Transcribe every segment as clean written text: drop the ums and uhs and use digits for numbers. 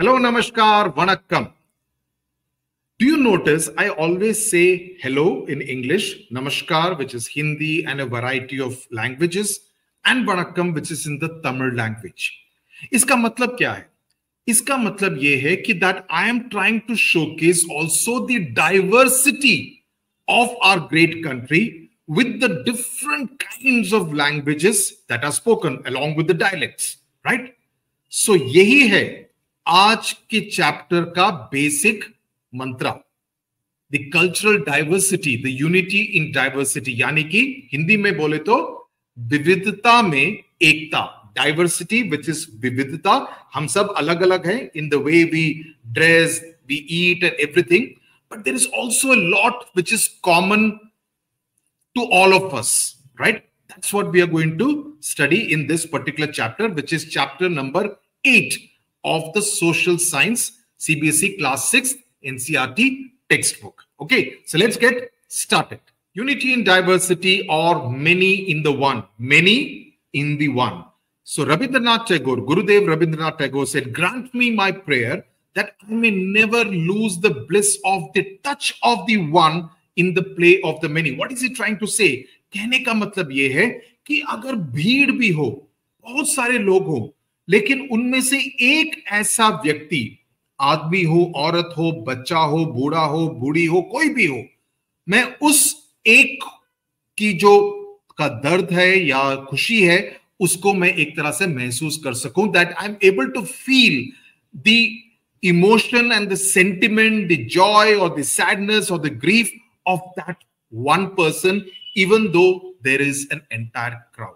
Hello, namaskar, vanakkam. Do you notice I always say hello in English, namaskar, which is Hindi and a variety of languages, and vanakkam, which is in the Tamil language. इसका मतलब क्या है? इसका मतलब ये है कि that I am trying to showcase also the diversity of our great country with the different kinds of languages that are spoken along with the dialects, right? So यही है आज के चैप्टर का basic Mantra, the cultural diversity, the unity in diversity, यानी कि हिंदी में बोले तो विविधता में एकता, डाइवर्सिटी विच इज विविधता. हम सब अलग अलग हैं in the way we dress, we eat and everything, but there is also a lot which is common to all of us, right? That's what we are going to study in this particular chapter, which is chapter number 8 of the social science CBSE class 6 NCERT textbook. Okay, so let's get started. Unity in diversity, or many in the one, many in the one. So Rabindranath Tagore, Gurudev Rabindranath Tagore said, grant me my prayer that I may never lose the bliss of the touch of the one in the play of the many. What is he trying to say? कहने का मतलब ये है कि अगर भीड़ भी हो, बहुत सारे लोग हो, लेकिन उनमें से एक ऐसा व्यक्ति, आदमी हो, औरत हो, बच्चा हो, बूढ़ा हो, बूढ़ी हो, कोई भी हो, मैं उस एक की जो का दर्द है या खुशी है उसको मैं एक तरह से महसूस कर सकूं, that I'm able to feel the emotion and the sentiment, the joy or the sadness or the grief of that one person, even though there is an entire crowd.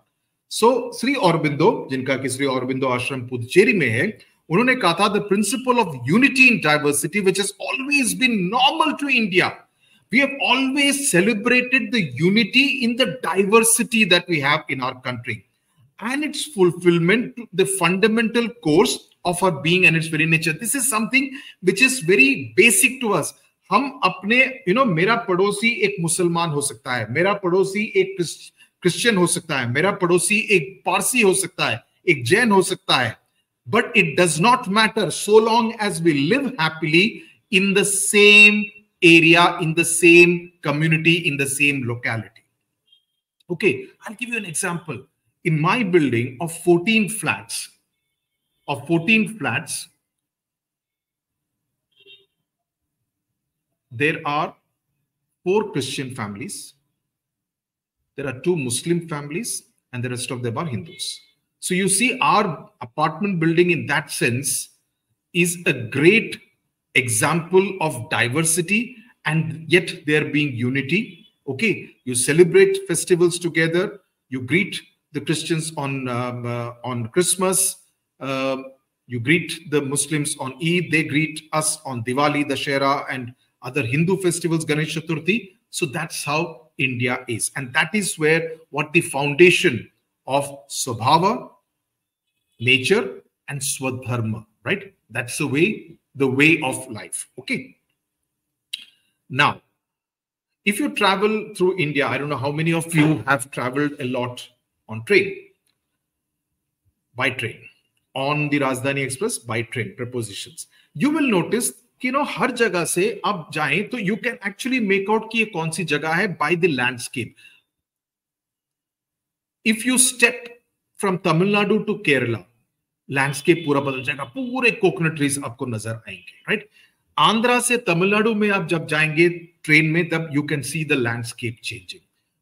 So Sri Aurobindo, जिनका कि Sri Aurobindo आश्रम पुदुचेरी में है, उन्होंने कहा था the principle of unity in diversity, which has always been normal to India. We have always celebrated the unity in the diversity that we have in our country and its fulfillment to the fundamental course of our being and its very nature. This is something which is very basic to us. हम अपने मेरा पड़ोसी एक मुसलमान हो सकता है, मेरा पड़ोसी एक क्रिश्चियन हो सकता है, मेरा पड़ोसी एक पारसी हो सकता है, एक जैन हो सकता है, but it does not matter so long as we live happily in the same area, in the same community, in the same locality. Okay, I'll give you an example. In my building of 14 flats, there are 4 Christian families, there are 2 Muslim families, and the rest of them are Hindus. So you see, our apartment building in that sense is a great example of diversity, and yet there being unity. Okay, you celebrate festivals together, you greet the Christians on Christmas, you greet the Muslims on Eid, they greet us on Diwali, Dashera, and other Hindu festivals, Ganesh Chaturthi. So that's how India is, and that is where what the foundation of Swabhava, nature, and Swadharma, right? That's the way of life. Okay, now if you travel through India, I don't know how many of you have traveled a lot on train, by train, on the Rajdhani Express, by train, prepositions. You will notice कि हर जगह से आप जाएं तो you can actually make out कि ये कौन सी जगह है by the landscape. If you step from Tamil Nadu to Kerala, landscape पूरा बदल जाएगा, पूरे कोकोनट ट्रीज आपको नजर आएंगे, राइट? आंध्रा से तमिलनाडु में आप जब जाएंगे ट्रेन में, तब you can see the landscape changing.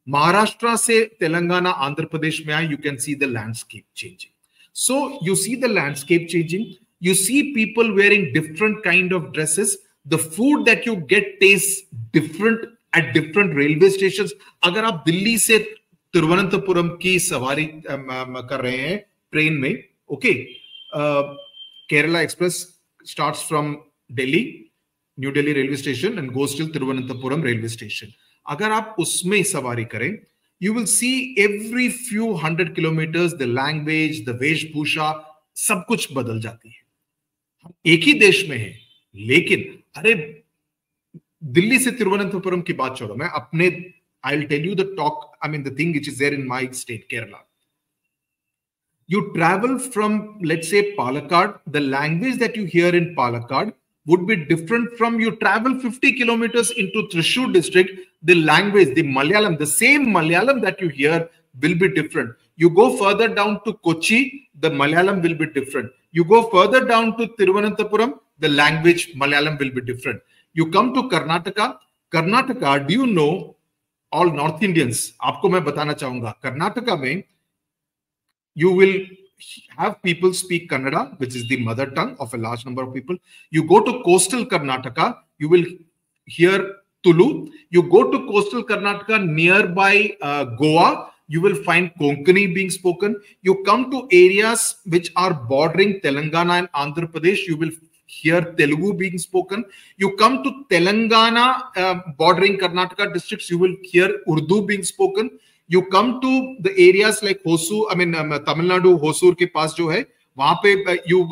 Maharashtra से तेलंगाना, आंध्र प्रदेश में आए, you can see the landscape changing. So you see the landscape changing, you see people wearing different kind of dresses, the food that you get taste different at different railway station. अगर आप दिल्ली से तिरुवनंतपुरम की सवारी कर रहे हैं train में, okay, Kerala Express starts from Delhi, New Delhi railway station, and goes till Thiruvananthapuram railway station. अगर आप उसमें सवारी करें, you will see every few 100 kilometers the language, the वेशभूषा, सब कुछ बदल जाती है. हम एक ही देश में हैं, लेकिन अरे दिल्ली से तिरुवनंतपुरम की बात छोड़ो, मैं अपने I'll tell you the talk, I mean the thing which is there in my state, Kerala. You travel from, let's say, Palakkad. The language that you hear in Palakkad would be different from you travel 50 kilometers into Thrissur district. The language, the Malayalam, the same Malayalam that you hear will be different. You go further down to Kochi, the Malayalam will be different. You go further down to Thiruvananthapuram, the language Malayalam will be different. You come to Karnataka, do you know, all North Indians, आपको मैं बताना चाहूंगा, कर्नाटका में you will have people speak Kannada, which is the mother tongue of a large number of people. You go to coastal Karnataka, you will hear Tulu. You go to coastal Karnataka nearby Goa, you will find Konkani being spoken. You come to areas which are bordering Telangana and Andhra Pradesh, you will hear Telugu being spoken. You come to Telangana bordering Karnataka districts, you will hear Urdu being spoken. You come to the areas like Hosur, Tamil Nadu, Hosur के पास जो है, वहां पे you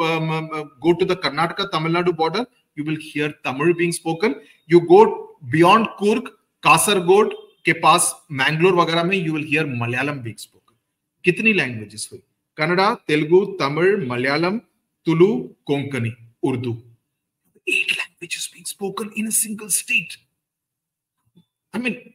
go to the Karnataka Tamil Nadu border, you will hear Tamil being spoken. You go beyond Kurg, Kasargod के पास Mangalore वगैरह में, you will hear Malayalam being spoken. कितनी languages हुई? Kannada, Telugu, Tamil, Malayalam, Tulu, Konkani, Urdu. 8 languages being spoken in a single state. I mean,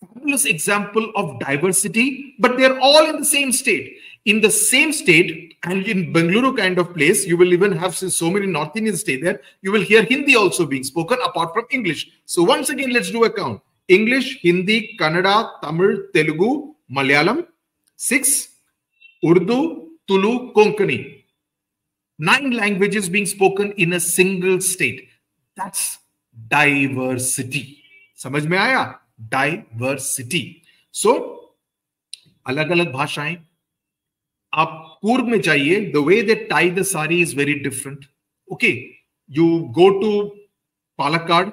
fabulous example of diversity, but they're all in the same state. In the same state, and in Bengaluru kind of place, you will even have so many North Indians stay there. You will hear Hindi also being spoken apart from English. So once again, let's do a count. English, Hindi, Kannada, Tamil, Telugu, Malayalam. 6. Urdu, Tulu, Konkani. 9 languages being spoken in a single state. That's diversity. समझ में आया? Diversity. सो अलग अलग भाषाएं. आप पूर्व में जाइए, the way they tie the sari is very different. Okay, you go to Palakkad,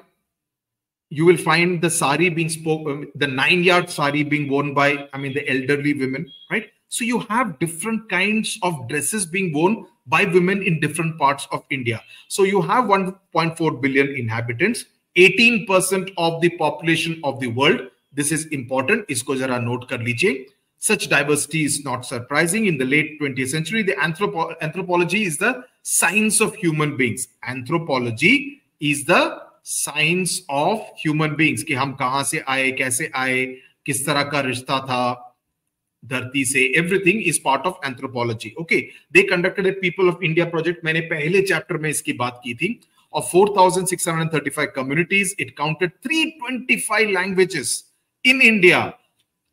you will find the sari being spoken, the 9-yard sari being worn by, the elderly women, right? So you have different kinds of dresses being worn by women in different parts of India. So you have 1.4 billion inhabitants, 18% of the population of the world. This is important. Isko jara note kar lijiye. Such diversity is not surprising. In the late 20th century, the anthropology is the science of human beings. Anthropology is the science of human beings. कि हम कहां से आए, कैसे आए, किस तरह का रिश्ता था धरती से. Everything is part of anthropology. Okay, they conducted a People of India project. मैंने पहले चैप्टर में इसकी बात की थी. Of 4,635 communities, it counted 325 languages in India,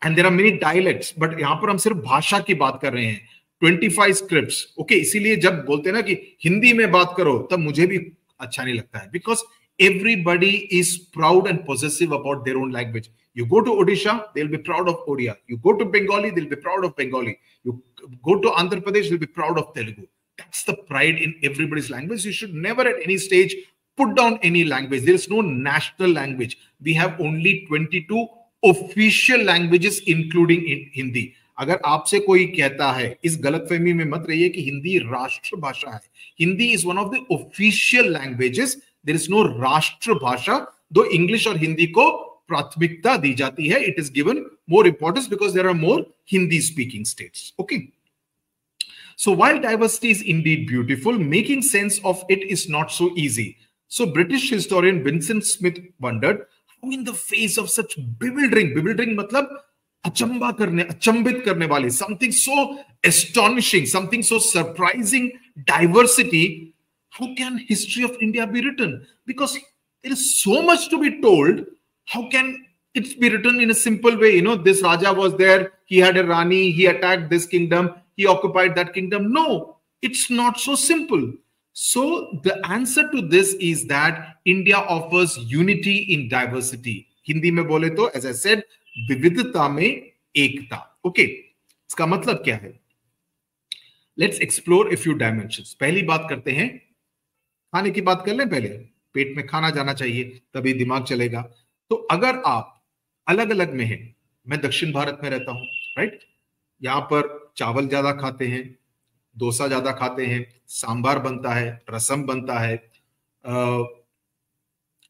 and there are many dialects. But यहाँ पर हम सिर्फ भाषा की बात कर रहे हैं. 25 scripts. Okay, इसीलिए जब बोलते हैं ना कि हिंदी में बात करो, तब मुझे भी अच्छा नहीं लगता है. Because everybody is proud and possessive about their own language. You go to Odisha, they'll be proud of Odia. You go to Bengali, they'll be proud of Bengali. You go to Andhra Pradesh, they'll be proud of Telugu. That's the pride in everybody's language. You should never at any stage put down any language. There is no national language. We have only 22 official languages, including Hindi. अगर आपसे कोई कहता है, इस गलतफहमी में मत रहिए कि हिंदी राष्ट्र भाषा है. Hindi is one of the official languages. There is no राष्ट्र भाषा, though English और हिंदी को प्राथमिकता दी जाती है. It is given more importance because there are more Hindi speaking states. Okay. So while diversity is indeed beautiful, making sense of it is not so easy. So British historian Vincent Smith wondered how in the face of such bewildering मतलब अचंबित करने वाले, something so astonishing, something so surprising diversity, how can history of India be written? Because there is so much to be told. How can it be written in a simple way? This Raja was there, he had a Rani, he attacked this kingdom, he occupied that kingdom. No, it's not so simple. So the answer to this is that India offers unity in diversity. Hindi में बोले तो, as I said, विविधता में एकता. Okay, इसका मतलब क्या है? Let's explore a few dimensions. पहली बात करते हैं, खाने की बात कर लें पहले. पेट में खाना जाना चाहिए, तभी दिमाग चलेगा. तो अगर आप अलग अलग में हैं, मैं दक्षिण भारत में रहता हूं, राइट? यहां पर चावल ज्यादा खाते हैं, डोसा ज्यादा खाते हैं, सांबार बनता है, रसम बनता है,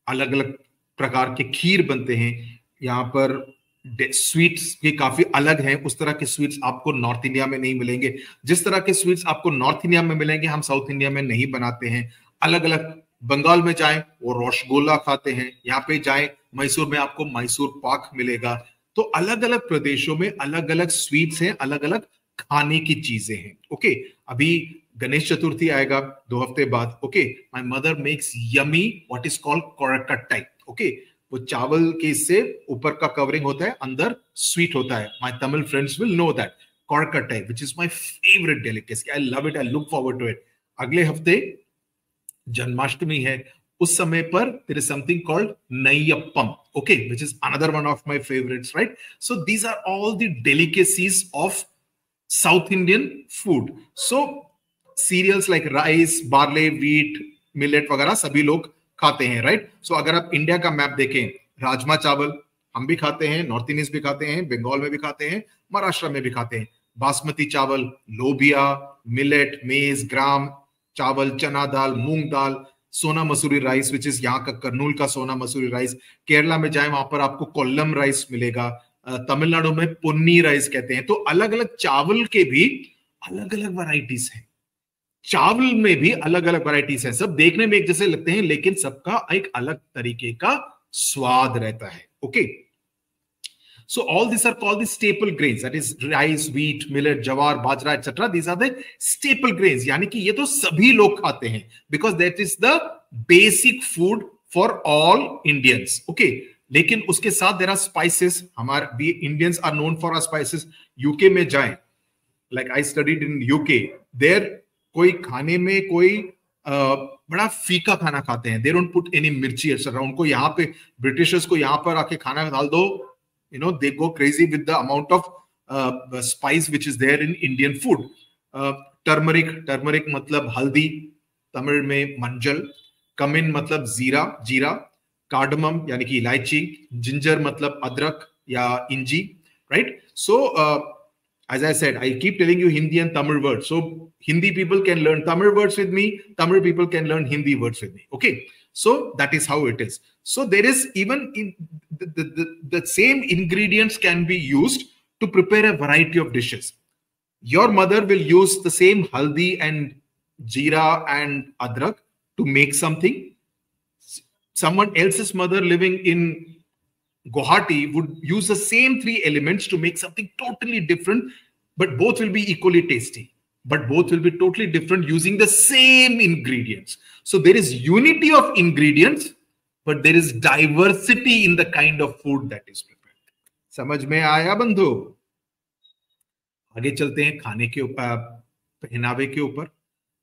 अलग अलग प्रकार के खीर बनते हैं. यहाँ पर स्वीट्स भी काफी अलग हैं। उस तरह के स्वीट्स आपको नॉर्थ इंडिया में नहीं मिलेंगे। जिस तरह के स्वीट्स आपको नॉर्थ इंडिया में मिलेंगे हम साउथ इंडिया में नहीं बनाते हैं। अलग अलग, बंगाल में जाएं वो रसगुल्ला खाते हैं, यहाँ पे जाएं मैसूर में आपको मैसूर पाक मिलेगा। तो अलग अलग प्रदेशों में अलग अलग स्वीट्स हैं, अलग अलग खाने की चीजें हैं। ओके, अभी गणेश चतुर्थी आएगा 2 हफ्ते बाद। Okay, my mother makes yummy what is called kozhukattai. Okay, वो चावल के इससे ऊपर का कवरिंग होता है, अंदर स्वीट होता है। My Tamil friends will know that kozhukattai which is my favourite delicacy. I love it, I look forward to it. अगले हफ्ते जन्माष्टमी है, उस समय पर there is something called Naiyappam, okay, which is another one of my favorites, right? So these are all the delicacies of South Indian food. So cereals like rice, barley, wheat, millet वगैरह सभी लोग खाते हैं, right? So अगर आप India का map देखें, राजमा चावल हम भी खाते हैं, नॉर्थ इंडियंस भी खाते हैं, बंगाल में भी खाते हैं, महाराष्ट्र में भी खाते हैं। बासमती चावल, लोबिया, मिलेट, मेज, ग्राम चावल, चना दाल, मूंग दाल, सोना मसूरी राइस विच इज यहाँ का कर्नूल का सोना मसूरी राइस। केरला में जाए वहां पर आपको कोल्लम राइस मिलेगा। तमिलनाडु में पुन्नी राइस कहते हैं। तो अलग अलग चावल के भी अलग अलग वैरायटीज हैं, चावल में भी अलग अलग वैरायटीज हैं। सब देखने में एक जैसे लगते हैं लेकिन सबका एक अलग तरीके का स्वाद रहता है। Okay, so all these are called the staple grains, that is rice, wheat, millet, jawar, bajra, etc. These are the staple grains, यानी कि ये तो सभी लोग खाते हैं because that is the basic food for all Indians. Okay, लेकिन उसके साथ there are spices. हमारे we Indians are known for our spices. UK में जाएं, like I studied in UK, there कोई खाने में कोई बड़ा फीका खाना खाते हैं। they don't put any मिर्ची etc. उनको यहाँ पे ब्रिटिशर्स को यहाँ पर आके खाना डाल दो, you know, they go crazy with the amount of spice which is there in Indian food. Turmeric मतलब हल्दी, तमिल में मंजल। कमिन मतलब जीरा। कार्डमम यानी कि इलायची। जिंजर मतलब अदरक या इंजी, right? So as I said, I keep telling you Hindi and Tamil words. So Hindi people can learn Tamil words with me, Tamil people can learn Hindi words with me. Okay, so that is how it is. So there is even in the same ingredients can be used to prepare a variety of dishes. Your mother will use the same haldi and jeera and adrak to make something. Someone else's mother living in Guwahati would use the same 3 elements to make something totally different, but both will be equally tasty. But both will be totally different using the same ingredients. So there is unity of ingredients, but there is diversity in the kind of food that is prepared. समझ में आया बंधु? आगे चलते हैं खाने के ऊपर, पहनावे के ऊपर.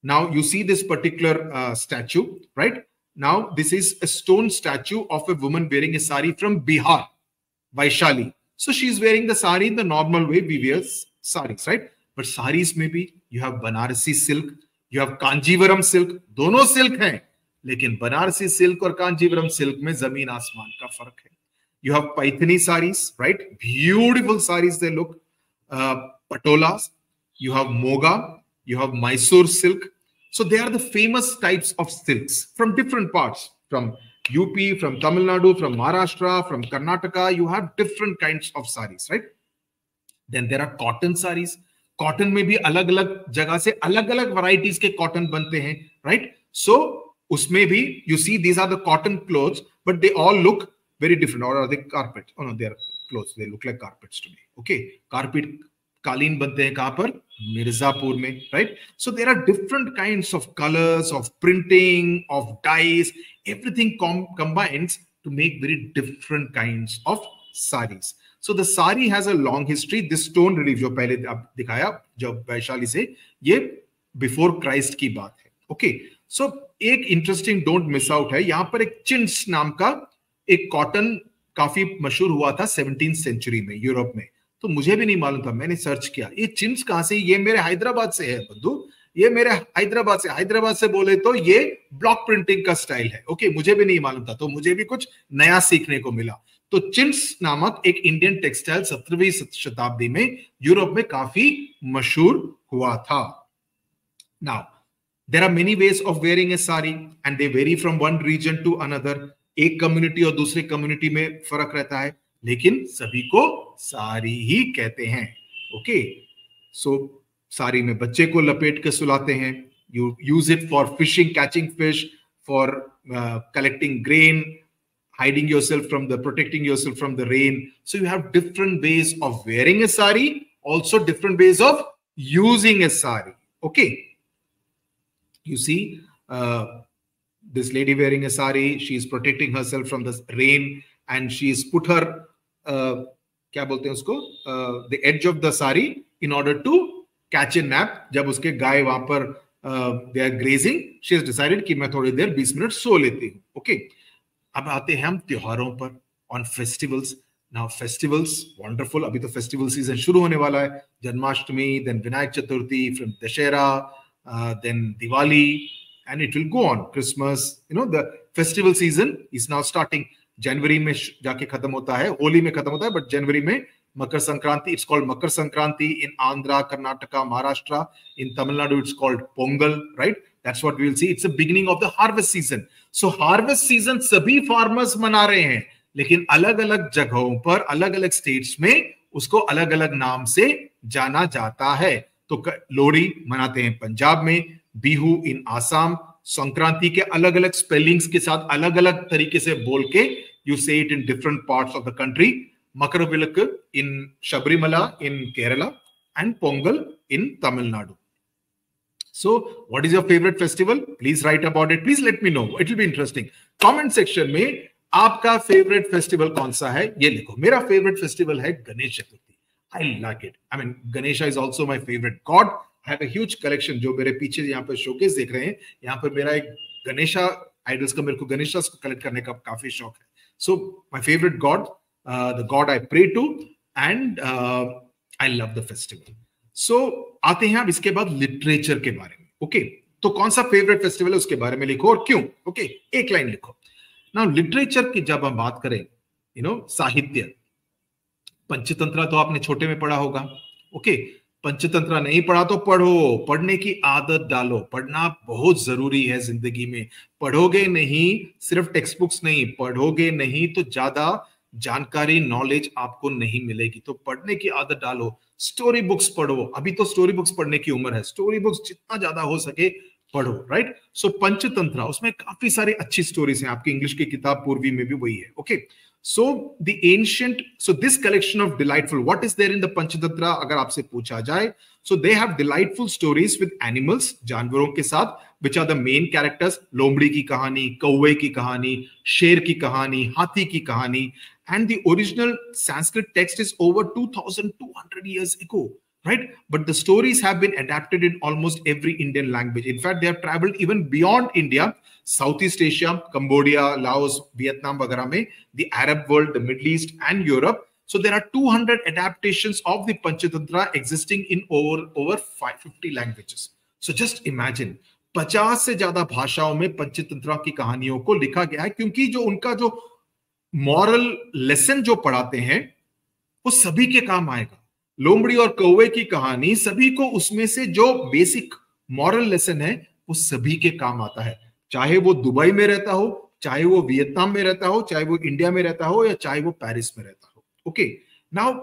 Now you see this particular statue, right? Now this is a stone statue of a woman wearing a sari from Bihar, Vaishali. So she's wearing the sari in the normal way we wear saris, right? But saris में भी you have Banarasi silk, you have Kanjivaram silk. दोनों silk हैं, लेकिन Banarasi silk और Kanjivaram silk में जमीन आसमान का फर्क है. You have Paithani saris, right? Beautiful saris they look. Patolas. You have Moga. You have Mysore silk. So they are the famous types of silks from different parts, from UP, from Tamil Nadu, from Maharashtra, from Karnataka. You have different kinds of saris, right? Then there are cotton saris. Cotton में भी अलग-अलग जगह से अलग-अलग varieties के cotton बनते हैं, right? So उसमें भी you see these are the cotton clothes, but they all look very different. Or are they carpet? Oh no, they are clothes. They look like carpets to me. Okay, carpet कालीन बनते हैं कहां पर? मिर्जापुर में, right? So there are different kinds of colors, of printing, of dyes. Everything combines to make very different kinds of saris. So the sari has a long history. This stone relief जो पहले आप दिखाया जब वैशाली से, ये before Christ की बात है. ओके, सो एक इंटरेस्टिंग डोंट मिस आउट है. यहाँ पर एक चिंस नाम का एक कॉटन काफी मशहूर हुआ था 17th सेंचुरी में यूरोप में. तो मुझे भी नहीं मालूम था, मैंने सर्च किया ये चिंस कहां से. ये मेरे हैदराबाद से है बंधु, ये मेरे हैदराबाद से बोले तो ये ब्लॉक प्रिंटिंग का स्टाइल है. ओके, मुझे भी नहीं मालूम था, तो मुझे भी कुछ नया सीखने को मिला. तो चिंस नामक एक इंडियन टेक्सटाइल 17वीं शताब्दी में यूरोप में काफी मशहूर हुआ था. Now there are many ways of wearing a sari and they vary from one region to another. एक कम्युनिटी और दूसरे कम्युनिटी में फर्क रहता है. लेकिन सभी को सारी ही कहते हैं। ओके, सो सारी में बच्चे को लपेट के सुलाते हैं। You use it for fishing, catching fish, for collecting grain, hiding yourself from the, protecting yourself from the rain. So you have different ways of wearing a sari, also different ways of using a sari. Okay, you see this lady wearing a sari, she is protecting herself from the rain, and she is put her क्या बोलते हैं उसको, the edge of the sari in order to catch a nap. जब उसके गाय वहां पर they are grazing, she has decided कि मैं थोड़ी देर 20 मिनट सो लेती हूँ. Okay, अब आते हैं हम त्योहारों पर, on festivals. Now festivals, wonderful, अभी तो फेस्टिवल सीजन शुरू होने वाला है. जन्माष्टमी, देन विनायक चतुर्थी, फिर Dussehra, then Diwali, and it will go on. Christmas, you know, the festival season is now starting. जनवरी में जाके खत्म होता है, होली में खत्म होता है, बट जनवरी में Makar Sankranti, it's called Makar Sankranti in Andhra, Karnataka, Maharashtra. In Tamil Nadu it's called Pongal, right? That's what we will see. It's the beginning of the harvest season. So harvest season सभी farmers मना रहे हैं, लेकिन अलग अलग जगहों पर, अलग अलग स्टेट्स में उसको अलग अलग नाम से जाना जाता है. तो लोहड़ी मनाते हैं पंजाब में, बिहू इन आसाम, संक्रांति के अलग अलग स्पेलिंग्स के साथ अलग अलग तरीके से बोल के यू से it in different parts of the country. Makaravilakku in Sabarimala in Kerala, and Pongal in Tamil Nadu. So, what is your favorite festival? Please write about it. Please let me know. It will be interesting. Comment section में आपका favorite festival कौन सा है ये लिखो. मेरा favorite festival है Ganesh Chaturthi. I like it. I mean, Ganesha is also my favorite god. I have a huge collection. जो मेरे पीछे यहाँ पर showcase देख रहे हैं, यहाँ पर मेरा एक गणेशा idols का, मेरे को गणेशा को collect करने का काफी शौक है. So, my favorite god, the god I pray to, and I love the festival. सो आते हैं अब इसके बाद लिटरेचर के बारे में. ओके, तो कौन सा फेवरेट फेस्टिवल है उसके बारे में लिखो और क्यों. ओके, एक लाइन लिखो. नाउ लिटरेचर की जब हम बात करें, यू नो, साहित्य, पंचतंत्र तो आपने छोटे में पढ़ा होगा. ओके, पंचतंत्र नहीं पढ़ा तो पढ़ो, पढ़ने की आदत डालो. पढ़ना बहुत जरूरी है जिंदगी में. पढ़ोगे नहीं, सिर्फ टेक्स्ट बुक्स नहीं, पढ़ोगे नहीं तो ज्यादा जानकारी, नॉलेज आपको नहीं मिलेगी. तो पढ़ने की आदत डालो. स्टोरी बुक्स पढ़ो. अभी तो स्टोरी बुक्स पढ़ने की उम्र है. स्टोरी बुक्स जितना ज्यादा हो सके पढ़ो, राइट? सो पंचतंत्र, उसमें काफी सारी अच्छी स्टोरीज हैं. आपकी इंग्लिश की किताब पूर्वी में भी वही है. Okay, so the ancient, so this collection of delightful, what is there in the Panchatantra अगर आपसे पूछा जाए, so they have delightful stories with animals, जानवरों के साथ, which are the main characters. लोमड़ी की कहानी, कौवे की कहानी, शेर की कहानी, हाथी की कहानी. And the original Sanskrit text is over 2,200 years ago, right? But the stories have been adapted in almost every Indian language. In fact, they have traveled even beyond India, Southeast Asia, Cambodia, Laos, Vietnam, वगैरह में, the Arab world, the Middle East, and Europe. So there are 200 adaptations of the Panchatantra existing in over 550 languages. So just imagine, 50 से ज्यादा भाषाओं में पंचतंत्र की कहानियों को लिखा गया है, क्योंकि जो उनका जो मॉरल लेसन जो पढ़ाते हैं वो सभी के काम आएगा. लोमड़ी और कौवे की कहानी, सभी को उसमें से जो बेसिक मॉरल लेसन है वो सभी के काम आता है. चाहे वो दुबई में रहता हो, चाहे वो वियतनाम में रहता हो, चाहे वो इंडिया में रहता हो, या चाहे वो पेरिस में रहता हो. ओके, नाउ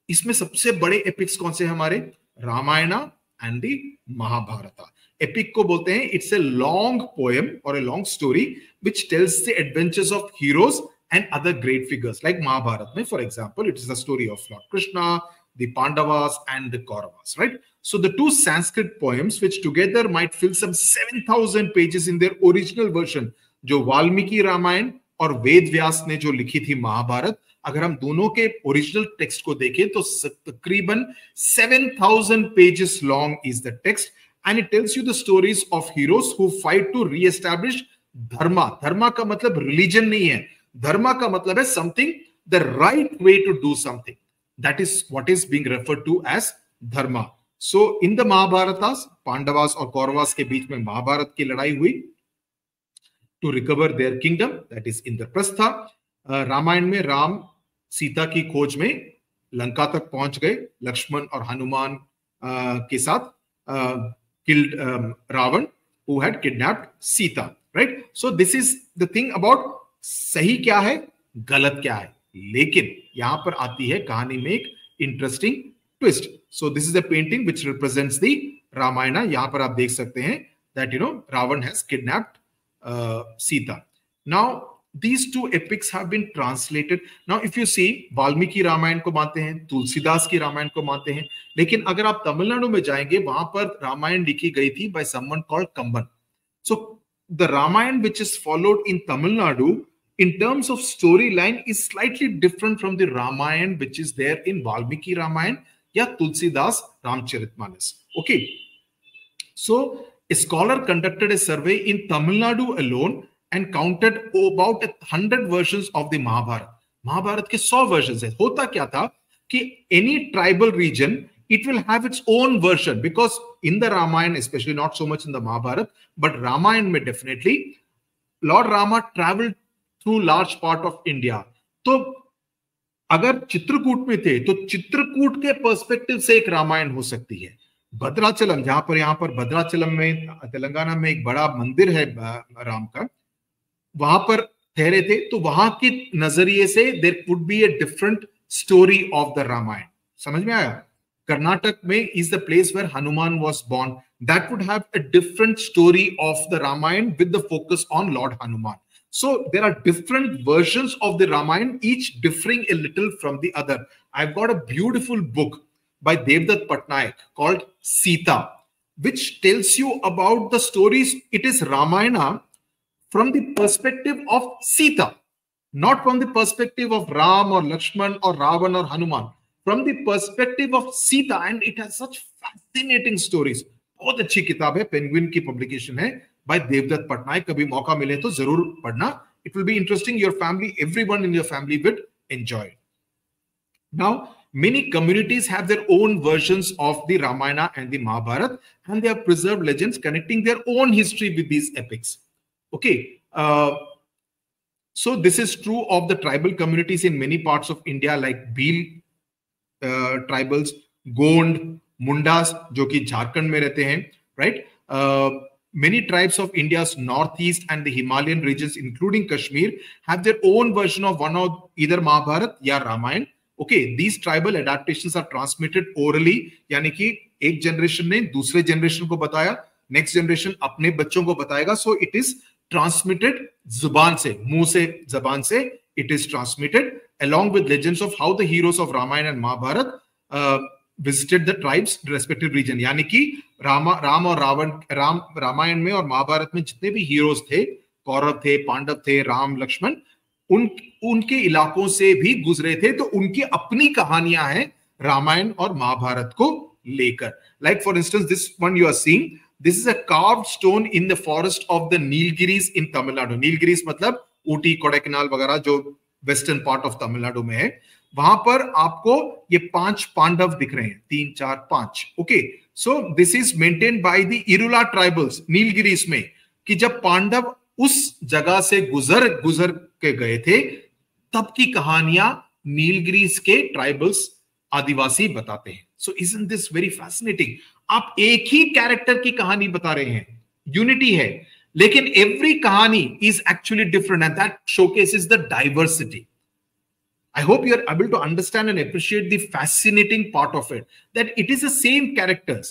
इसमें सबसे बड़े एपिक्स कौन से हैं हमारे? Ramayan and the Mahabharat. Epic को बोलते हैं, इट्स ए लॉन्ग पोएम और a long story which tells the adventures of heroes and other great figures. Like Mahabharata, for example, it is the story of Lord Krishna, the Pandavas, and the Kauravas, right? So the two Sanskrit poems, which together might fill some 7,000 pages in their original version, जो वाल्मीकि रामायण और वेद व्यास ने जो लिखी थी महाभारत, अगर हम दोनों के ओरिजिनल टेक्स्ट को देखें तो तकरीबन 7,000 pages long is the text, and it tells you the stories of heroes who fight to re-establish dharma. धर्मा का मतलब रिलीजन नहीं है. धर्मा का मतलब है something, the right way to do something. That is what is being referred to as Dharma. So in the Mahabharat, Pandavas और कौरवास के बीच में महाभारत की लड़ाई हुई to recover their kingdom, that is Indraprastha. Ramayan में राम सीता की खोज में लंका तक पहुंच गए, लक्ष्मण और हनुमान के साथ killed Ravan who had kidnapped Sita, right? So this is the thing about सही क्या है, गलत क्या है. लेकिन यहां पर आती है कहानी में एक interesting twist. So this is a painting which represents the Ramayana. यहां पर आप देख सकते हैं that Ravan has kidnapped Sita. Now these two epics have been translated. Now if you see, Valmiki Ramayan को मानते हैं, तुलसीदास की रामायण को मानते हैं, लेकिन अगर आप तमिलनाडु में जाएंगे वहां पर रामायण लिखी गई थी by someone called Kamban. So the Ramayana which is followed in Tamil Nadu in terms of storyline is slightly different from the Ramayana which is there in Valmiki Ramayana या Tulsidas Ramcharitmanas. Okay, so a scholar conducted a survey in Tamil Nadu alone and counted about 100 versions of the Mahabharata. Mahabharat के 100 versions है. होता क्या था कि any tribal region it will have its own version, because in the Ramayana, especially not so much in the Mahabharata, but Ramayana में definitely Lord Rama traveled through large part of India. तो अगर चित्रकूट में थे तो चित्रकूट के perspective से एक रामायण हो सकती है. भद्राचलम, जहां पर यहाँ पर भद्राचलम में तेलंगाना में एक बड़ा मंदिर है राम का, वहां पर ठहरे थे, तो वहां के नजरिए से there could be a different story of the Ramayan. समझ में आया? कर्नाटक में is the place where Hanuman was born. That would have a different story of the Ramayan with the focus on lord Hanuman. So there are different versions of the Ramayana, each differing a little from the other. I've got a beautiful book by Devdutt Patnaik called Sita, which tells you about the stories. It is Ramayana from the perspective of Sita, not from the perspective of Ram or Lakshman or Ravan or Hanuman, from the perspective of Sita, and it has such fascinating stories. बहुत अच्छी किताब है, penguin की publication है by Devdutt Patnaik. कभी मौका मिले तो जरूर पढ़ना. It will be interesting. Your family, everyone in your family would enjoy it. Now, many communities have their own versions of the Ramayana and the Mahabharata, and they have preserved legends connecting their own history with these epics. Okay, so this is true of the tribal communities in many parts of India, like Bhil tribals, Gond, Mundas, जो कि झारखंड में रहते हैं, right? Many tribes of India's northeast and the Himalayan regions, including Kashmir, have their own version of one of either Mahabharata या Ramayan. Okay, these tribal adaptations are transmitted orally, यानी कि एक generation ने दूसरे जनरेशन को बताया, नेक्स्ट जनरेशन अपने बच्चों को बताएगा. So it is transmitted जुबान से, मुंह से, जबान से it is transmitted, along with legends of how the heroes of Ramayana and Mahabharata visited the tribes respective region. यानी कि राम और रामायण में और महाभारत में जितने भी हीरोज थे, कौरव थे, पांडव थे, राम, लक्ष्मण, उनके इलाकों से भी गुजरे थे, तो उनकी अपनी कहानियां हैं रामायण और महाभारत को लेकर. Like for instance this one you are seeing, this is a carved stone in the forest of the Nilgiris in Tamil Nadu. Nilgiris मतलब ऊटी, कोडाइकनाल वगैरह जो वेस्टर्न पार्ट ऑफ तमिलनाडु में है. वहां पर आपको ये 5 पांडव दिख रहे हैं, 3, 4, 5. Okay, so this is maintained by the Irula tribals Nilgiris में, कि जब पांडव उस जगह से गुजर के गए थे, तब की कहानियां नीलगिरीज के ट्राइबल्स आदिवासी बताते हैं. सो इजंट दिस वेरी फैसिनेटिंग? आप एक ही कैरेक्टर की कहानी बता रहे हैं, यूनिटी है, लेकिन एवरी कहानी is actually different, and that showcases the diversity. I hope you are able to understand and appreciate the fascinating part of it, that it is the same characters.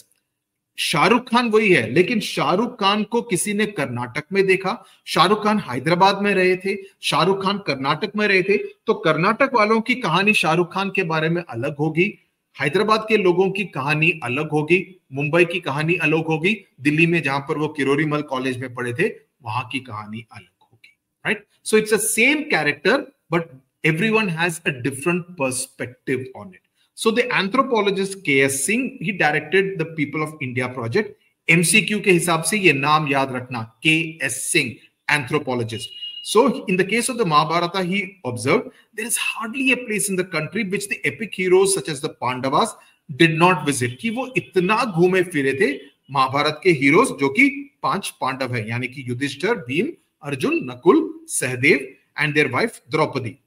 Shahrukh Khan वही है, लेकिन शाहरुख खान को किसी ने कर्नाटक में देखा, शाहरुख खान हैदराबाद में रहे थे, शाहरुख खान कर्नाटक में रहे थे, तो कर्नाटक वालों की कहानी शाहरुख खान के बारे में अलग होगी, हैदराबाद के लोगों की कहानी अलग होगी, मुंबई की कहानी अलग होगी, दिल्ली में जहां पर वो किरोरीमल कॉलेज में पढ़े थे वहां की कहानी अलग होगी. Right? So it's a same character, but everyone has a different perspective on it. So the anthropologist K.S. Singh, he directed the People of India project. MCQ के हिसाब से ये नाम याद रखना, K.S. Singh, anthropologist. So in the case of the Mahabharata, he observed there is hardly a place in the country which the epic heroes such as the Pandavas did not visit. कि वो इतना घूमे फिरे थे महाभारत के heroes, जो कि 5 पांडव हैं, यानी कि Yudhishthir, Bhim, Arjun, Nakul, Sahdev and their wife Draupadi.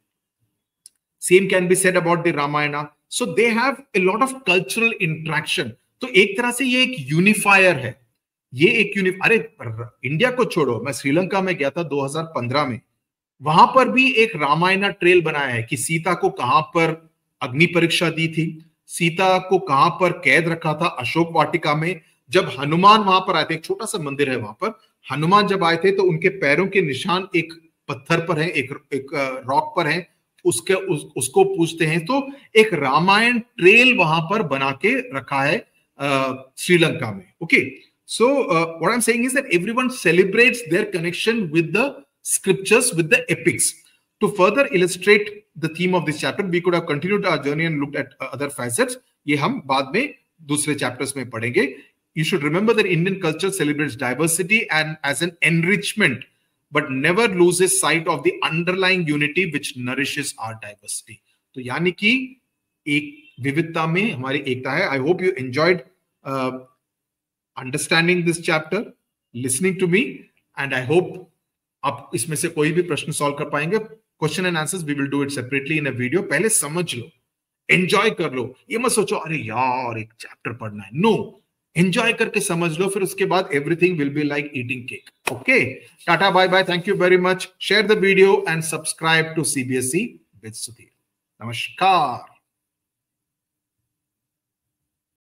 Same can be said about the Ramayana. So they have a lot of cultural interaction. तो एक तरह से ये एक यूनिफायर है. ये एक अरे इंडिया को छोड़ो, मैं श्रीलंका में गया था 2015 में. वहां पर भी एक रामायण ट्रेल बनाया है कि सीता को कहां पर अग्नि परीक्षा दी थी, सीता को कहां पर कैद रखा था अशोक वाटिका में। जब हनुमान वहां पर आए थे, एक छोटा सा मंदिर है वहां पर, हनुमान जब आए थे तो उनके पैरों के निशान एक पत्थर पर है, एक रॉक पर है, उसको पूछते हैं। तो एक रामायण ट्रेल वहां पर बना के रखा है श्रीलंका में। Okay, so what I'm saying is that everyone celebrates their connection with the scriptures, with the epics. To further illustrate the theme of this chapter, we could have continued our journey and looked at other facets. ये हम बाद में दूसरे chapters में पढ़ेंगे. You should remember that Indian culture celebrates diversity and as an enrichment, but never loses sight of the underlying unity which nourishes our diversity. तो यानी कि एक विविधता में हमारी एकता है. I hope you enjoyed understanding this chapter, listening to me, and I hope आप इसमें से कोई भी प्रश्न सॉल्व कर पाएंगे. Question and answers we will do it separately in a video. पहले समझ लो, एंजॉय कर लो. ये मत सोचो अरे यार एक चैप्टर पढ़ना है. नो, एंजॉय करके समझ लो, फिर उसके बाद everything will be like eating cake. Okay, tata, bye bye, thank you very much. Share the video and subscribe to CBSE with Sudhir. नमस्कार.